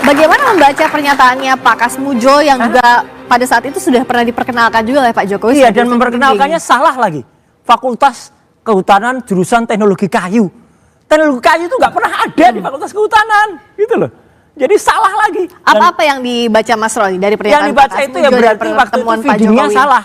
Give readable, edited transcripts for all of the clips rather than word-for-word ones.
Bagaimana membaca pernyataannya Pak Kasmujo yang juga pada saat itu sudah pernah diperkenalkan juga oleh Pak Jokowi? Iya, dan memperkenalkannya salah lagi. Fakultas Kehutanan jurusan Teknologi Kayu. Teknologi kayu itu nggak pernah ada di Fakultas Kehutanan, gitu loh. Jadi salah lagi. Apa yang dibaca Mas Roy dari pernyataan yang dibaca Pak itu ya berarti waktu itu feedingnya salah.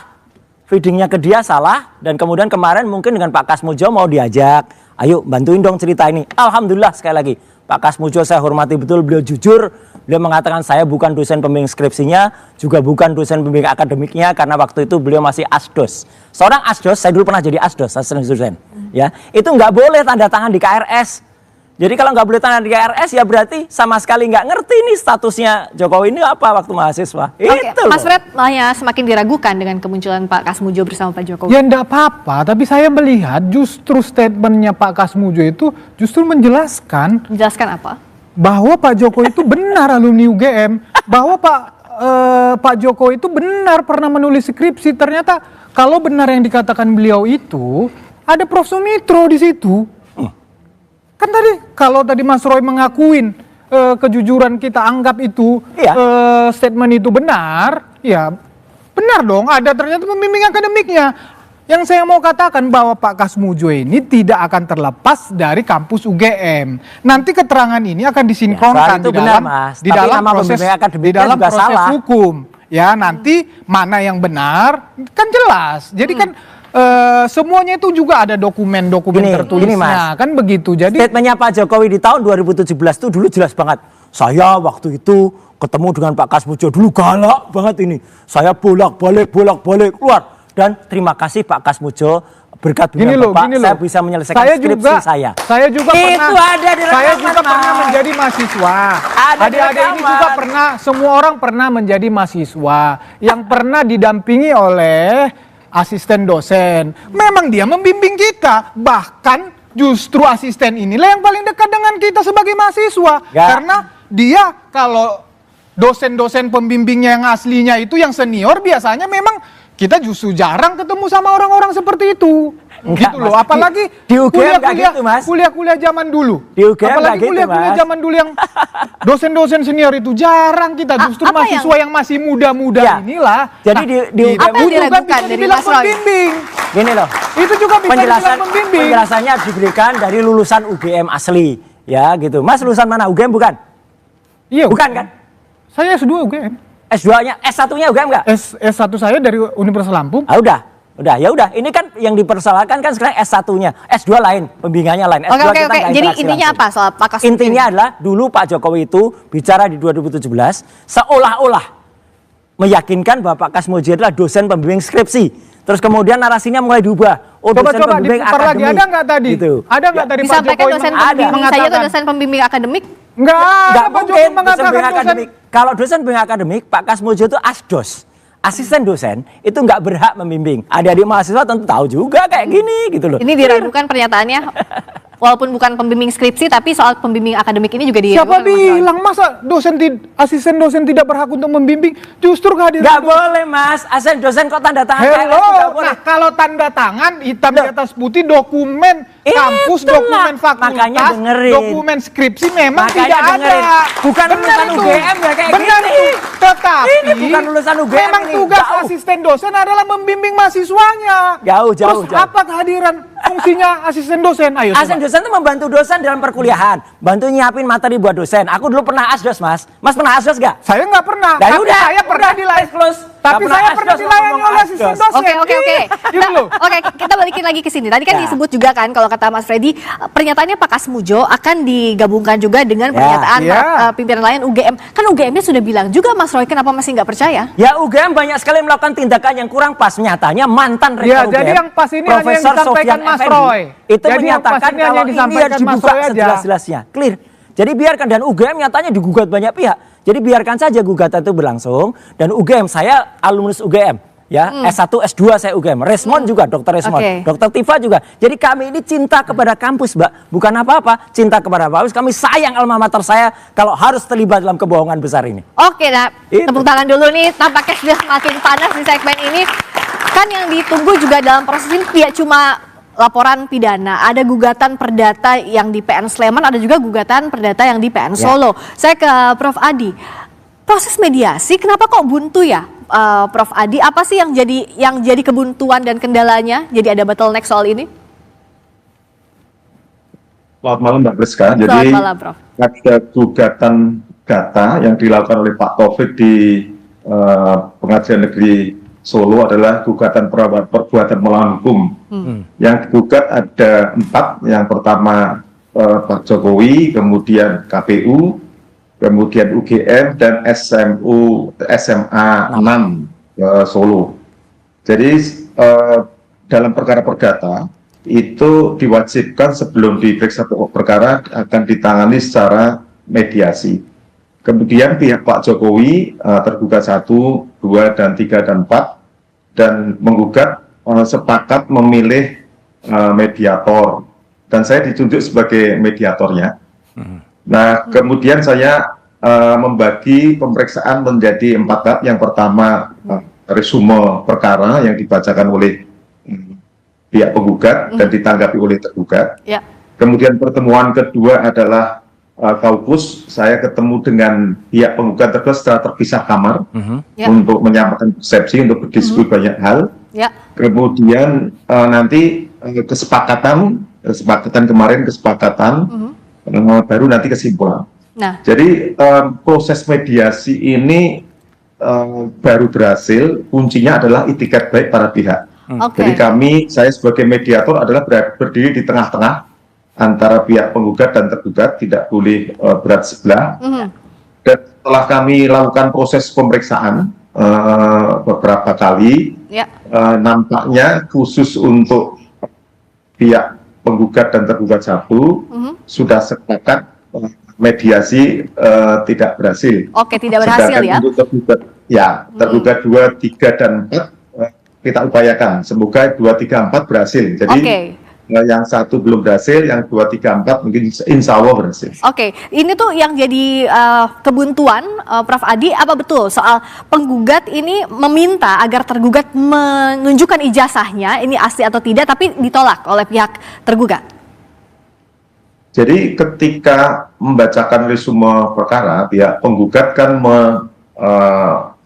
Feedingnya ke dia salah, dan kemudian kemarin mungkin dengan Pak Kasmujo mau diajak, ayo bantuin dong cerita ini. Alhamdulillah sekali lagi, Pak Kasmujo saya hormati betul, beliau jujur, beliau mengatakan saya bukan dosen pembimbing skripsinya, juga bukan dosen pembimbing akademiknya, karena waktu itu beliau masih asdos. Seorang asdos, saya dulu pernah jadi asdos, asisten dosen, ya, itu nggak boleh tanda tangan di KRS. Jadi kalau nggak boleh tanda di KRS ya berarti sama sekali nggak ngerti nih statusnya Jokowi ini apa waktu mahasiswa. Itu Mas Fred hanya semakin diragukan dengan kemunculan Pak Kasmujo bersama Pak Jokowi. Ya enggak apa-apa, tapi saya melihat justru statementnya Pak Kasmujo itu justru menjelaskan. Menjelaskan apa? Bahwa Pak Jokowi itu benar alumni UGM, bahwa Pak Jokowi itu benar pernah menulis skripsi. Ternyata kalau benar yang dikatakan beliau itu ada Prof. Sumitro di situ. Kan tadi kalau tadi Mas Roy mengakuin kejujuran kita anggap itu statement itu benar, ya benar dong, ada ternyata pembimbing akademiknya. Yang saya mau katakan bahwa Pak Kasmujo ini tidak akan terlepas dari kampus UGM. Nanti keterangan ini akan disinkronkan di dalam proses hukum. Ya, nanti mana yang benar kan jelas. Jadi kan semuanya itu juga ada dokumen-dokumen tertulisnya, kan begitu. Jadi statementnya Pak Jokowi di tahun 2017 itu dulu jelas banget. Saya waktu itu ketemu dengan Pak Kasmujo dulu galak banget ini. Saya bolak-balik keluar. Dan terima kasih Pak Kasmujo, berkat bimbingan Bapak saya bisa menyelesaikan skripsi saya. Saya juga pernah menjadi mahasiswa. Adik-adik ini juga pernah, semua orang pernah menjadi mahasiswa yang pernah didampingi oleh asisten dosen. Memang dia membimbing kita, bahkan justru asisten inilah yang paling dekat dengan kita sebagai mahasiswa. Karena dia kalau dosen-dosen pembimbingnya yang aslinya itu yang senior, biasanya memang kita justru jarang ketemu sama orang-orang seperti itu. Gitu loh, apalagi di UGM gitu, Mas. Kuliah-kuliah zaman dulu. Di UGM apalagi kuliah-kuliah zaman dulu yang dosen-dosen senior itu jarang kita, justru mahasiswa yang masih muda-muda inilah. Jadi di UGM apa yang diragukan dari Mas Roy? Pembimbing. Gini loh. Itu juga bisa dibilang pembimbing. Penjelasannya diberikan dari lulusan UGM asli, ya gitu. Mas lulusan mana? UGM bukan? Iya. Bukan kan? Saya S2 UGM. S2-nya, S1-nya UGM enggak? S1 saya dari Universitas Lampung. Ah udah, ya udah. Ini kan yang dipersoalkan kan sekarang S1-nya, S2 lain, pembimbingannya lain. S2 Oke. Jadi intinya apa soal Pak Kasmujo? Intinya adalah dulu Pak Jokowi itu bicara di 2017 seolah-olah meyakinkan bahwa Pak Kasmujo adalah dosen pembimbing skripsi. Terus kemudian narasinya mulai diubah. Oh, coba dosen pembimbing akademik. Lagi, ada nggak tadi? Gitu. Ada nggak tadi Pak Disampaikan Jokowi dosen pembimbing saja atau dosen pembimbing akademik? Enggak mungkin dosen pembimbing akademik. Kalau dosen pembimbing akademik, Pak Kasmujo itu asdos. Asisten dosen itu nggak berhak membimbing. Adik-adik mahasiswa tentu tahu juga kayak gini gitu loh. Ini diragukan pernyataannya. Walaupun bukan pembimbing skripsi, tapi soal pembimbing akademik ini juga Siapa diragukan. bilang masa asisten dosen tidak berhak untuk membimbing? Justru kehadiran nggak boleh, Mas. Asisten dosen kok tanda tangan? Nah, kalau tanda tangan hitam di atas putih, dokumen kampus, dokumen fakultas, dokumen skripsi memang tidak ada. Bukan lulusan UGM ya kayak benar gini. Itu. Tetapi ini bukan lulusan UGM. Memang tugas asisten dosen adalah membimbing mahasiswanya. Jauh. Terus apa kehadiran fungsinya asisten dosen? Ayo. Asisten dosen itu membantu dosen dalam perkuliahan, bantu nyiapin materi buat dosen. Aku dulu pernah asdos, Mas. Mas pernah asdos gak? Saya nggak pernah. Tapi udah, saya pernah dilayani. Tapi saya pernah dilayani oleh asisten dosen. Oke. Oke, kita balikin lagi ke sini. Tadi kan disebut juga kan kalau kata Mas Freddy, pernyataannya Pak Kasmujo akan digabungkan juga dengan pernyataan pimpinan lain UGM. Kan UGM-nya sudah bilang juga, Mas Roy, kenapa masih nggak percaya? Ya UGM banyak sekali melakukan tindakan yang kurang pas. Nyatanya mantan rektor UGM, jadi yang pas ini hanya yang disampaikan Mas Roy. Itu jadi menyatakan kalau ini harus dibuka sejelas-jelasnya, clear. Jadi biarkan, dan UGM nyatanya digugat banyak pihak. Jadi biarkan saja gugatan itu berlangsung, dan UGM, saya alumnus UGM, ya S1, S2 saya UGM, Resmond juga, Dr. Resmond, Dr. Tifa juga. Jadi kami ini cinta kepada kampus, Mbak, bukan apa-apa, cinta kepada kampus. Kami sayang alma mater saya kalau harus terlibat dalam kebohongan besar ini. Oke, nah tepuk tangan dulu nih, tampaknya sudah semakin panas di segmen ini. Kan yang ditunggu juga dalam proses ini tidak cuma laporan pidana, ada gugatan perdata yang di PN Sleman, ada juga gugatan perdata yang di PN Solo. Saya ke Prof. Adi, proses mediasi kenapa kok buntu ya, Prof. Adi? Apa sih yang jadi kebuntuan dan kendalanya? Jadi ada bottleneck soal ini? Selamat malam Mbak Priska. Jadi Selamat malam, Prof. ada gugatan data yang dilakukan oleh Pak Taufik di Pengadilan Negeri Solo adalah gugatan perbuatan melawan hukum. Yang digugat ada 4. Yang pertama Pak Jokowi, kemudian KPU, kemudian UGM dan SMA 6 Solo. Jadi dalam perkara perdata itu diwajibkan sebelum diperiksa pokok perkara akan ditangani secara mediasi. Kemudian pihak Pak Jokowi tergugat 1, 2, dan 3, dan 4 dan menggugat sepakat memilih mediator dan saya ditunjuk sebagai mediatornya. Nah, kemudian saya membagi pemeriksaan menjadi 4 tahap. Yang pertama resume perkara yang dibacakan oleh pihak penggugat dan ditanggapi oleh tergugat. Kemudian pertemuan kedua adalah kaukus, saya ketemu dengan pihak penggugat tergugat secara terpisah kamar untuk menyampaikan persepsi, untuk berdiskusi banyak hal. Kemudian nanti kesepakatan kemarin baru nanti kesimpulan. Jadi proses mediasi ini baru berhasil, kuncinya adalah itikat baik para pihak. Jadi saya sebagai mediator adalah berdiri di tengah-tengah antara pihak penggugat dan tergugat, tidak boleh berat sebelah. Dan setelah kami lakukan proses pemeriksaan beberapa kali, nampaknya khusus untuk pihak penggugat dan tergugat 1 sudah sepakat mediasi tidak berhasil. Tidak berhasil. Sedangkan untuk tergugat, tergugat 2, 3, dan 4 kita upayakan. Semoga 2, 3, 4 berhasil. Jadi yang 1 belum berhasil, yang 2, 3, 4 mungkin insya Allah berhasil. Ini tuh yang jadi kebuntuan, Prof. Adi, apa betul soal penggugat ini meminta agar tergugat menunjukkan ijazahnya, ini asli atau tidak, tapi ditolak oleh pihak tergugat? Jadi ketika membacakan resume perkara, pihak penggugat kan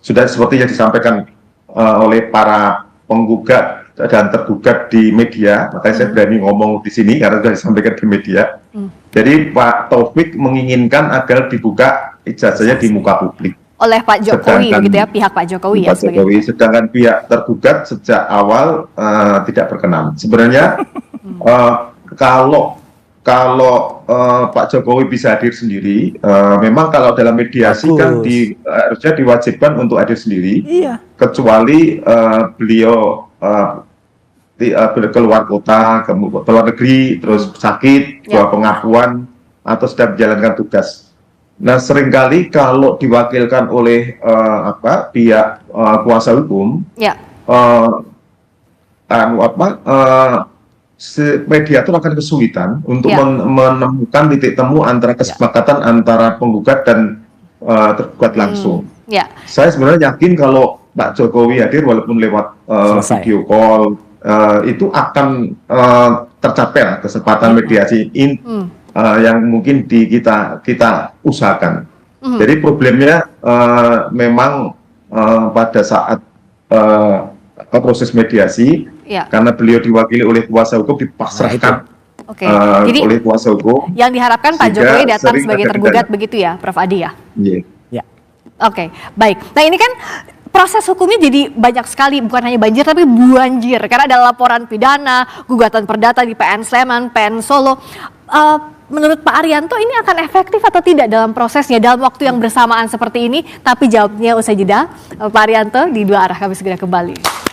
sudah seperti yang disampaikan oleh para penggugat dan tergugat di media, makanya saya berani ngomong di sini karena sudah disampaikan di media. Jadi Pak Taufik menginginkan agar dibuka ijazahnya di muka publik oleh Pak Jokowi, begitu ya, pihak Pak Jokowi. Pak Jokowi, sedangkan pihak tergugat sejak awal tidak berkenan. Sebenarnya kalau Pak Jokowi bisa hadir sendiri, memang kalau dalam mediasi kan harusnya diwajibkan untuk hadir sendiri, kecuali beliau keluar kota, keluar negeri, terus sakit, buat pengakuan, atau sedang menjalankan tugas. Nah, seringkali kalau diwakilkan oleh pihak kuasa hukum, mediator akan kesulitan untuk menemukan titik temu antara kesepakatan antara penggugat dan tergugat langsung. Saya sebenarnya yakin kalau Pak Jokowi hadir walaupun lewat video call, itu akan tercapai kesempatan mediasi yang mungkin kita usahakan. Jadi problemnya memang pada saat proses mediasi, karena beliau diwakili oleh kuasa hukum, dipasrahkan Jadi, oleh kuasa hukum. Yang diharapkan Pak Jokowi datang sebagai tergugat begitu ya, Prof. Adi ya? Baik. Nah, ini kan proses hukumnya jadi banyak sekali, bukan hanya banjir tapi buanjir, karena ada laporan pidana, gugatan perdata di PN Sleman, PN Solo. Menurut Pak Arianto ini akan efektif atau tidak dalam prosesnya dalam waktu yang bersamaan seperti ini? Tapi jawabnya usai jeda. Pak Arianto di Dua Arah, kami segera kembali.